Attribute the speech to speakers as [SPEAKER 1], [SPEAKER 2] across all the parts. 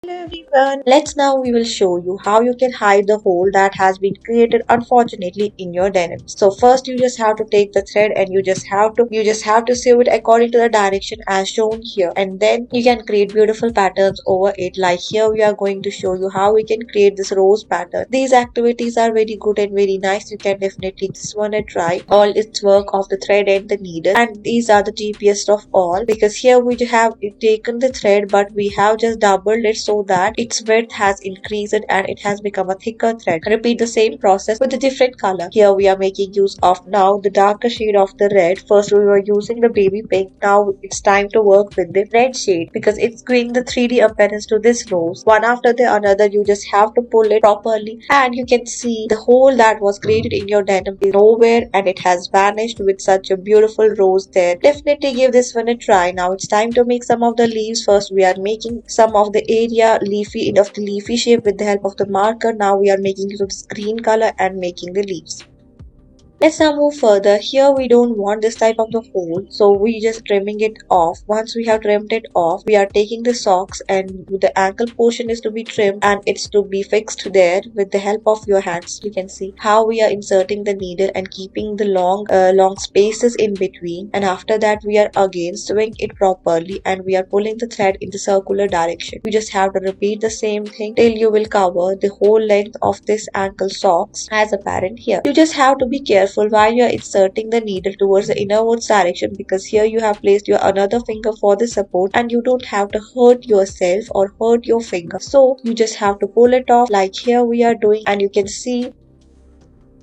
[SPEAKER 1] Hello everyone. Let's now we will show you how you can hide the hole that has been created unfortunately in your denim. So first you just have to take the thread and you just have to sew it according to the direction as shown here, and then you can create beautiful patterns over it. Like here we are going to show you how we can create this rose pattern. These activities are very good and very nice. You can definitely just wanna try. All its work of the thread and the needle, and these are the cheapest of all because here we have taken the thread but we have just doubled it so that its width has increased and it has become a thicker thread. Repeat the same process with a different color. Here we are making use of now the darker shade of the red. First we were using the baby pink. Now it's time to work with the red shade because it's giving the 3D appearance to this rose. One after the another, you just have to pull it properly and you can see the hole that was created in your denim is nowhere and it has vanished with such a beautiful rose there. Definitely give this one a try. Now it's time to make some of the leaves. First we are making some of the area leafy shape with the help of the marker. Now we are making use of this green color and making the leaves. Let's now move further. Here we don't want this type of the hole, so we just trimming it off. Once we have trimmed it off, we are taking the socks and the ankle portion is to be trimmed and it's to be fixed there with the help of your hands. You can see how we are inserting the needle and keeping the long spaces in between, and after that we are again sewing it properly and we are pulling the thread in the circular direction. You just have to repeat the same thing till you will cover the whole length of this ankle socks as apparent here. You just have to be careful while you are inserting the needle towards the innerwards direction because here you have placed your another finger for the support and you don't have to hurt yourself or hurt your finger. So you just have to pull it off like here we are doing, and you can see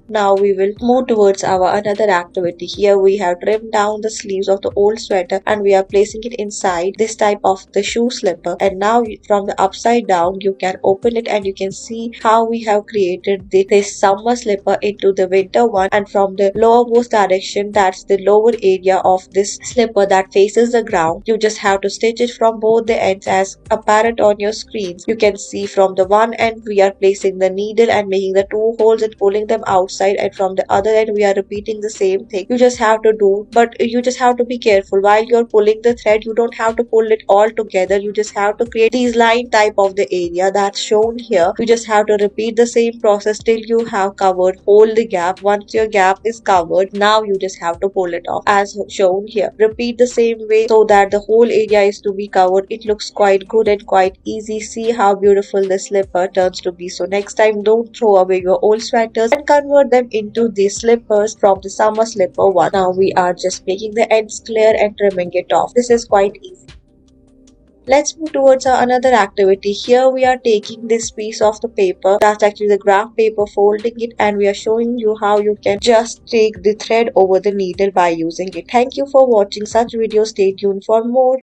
[SPEAKER 1] now we will move towards our another activity. Here we have trimmed down the sleeves of the old sweater and we are placing it inside this type of the shoe slipper, and now from the upside down you can open it and you can see how we have created this summer slipper into the winter one, and from the lowermost direction, that's the lower area of this slipper that faces the ground, you just have to stitch it from both the ends as apparent on your screens. You can see from the one end we are placing the needle and making the two holes and pulling them outside, and from the other end we are repeating the same thing. You just have to do, but you just have to be careful while you're pulling the thread. You don't have to pull it all together. You just have to create these line type of the area that's shown here. You just have to repeat the same process till you have covered all the gap. Once your gap is covered, now you just have to pull it off as shown here. Repeat the same way so that the whole area is to be covered. It looks quite good and quite easy. See how beautiful the slipper turns to be. So next time, don't throw away your old sweaters and convert them into these slippers from the summer slipper one. Now we are just making the ends clear and trimming it off. This is quite easy. Let's move towards our another activity. Here we are taking this piece of the paper, that's actually the graph paper, folding it, and we are showing you how you can just take the thread over the needle by using it. Thank you for watching such videos. Stay tuned for more.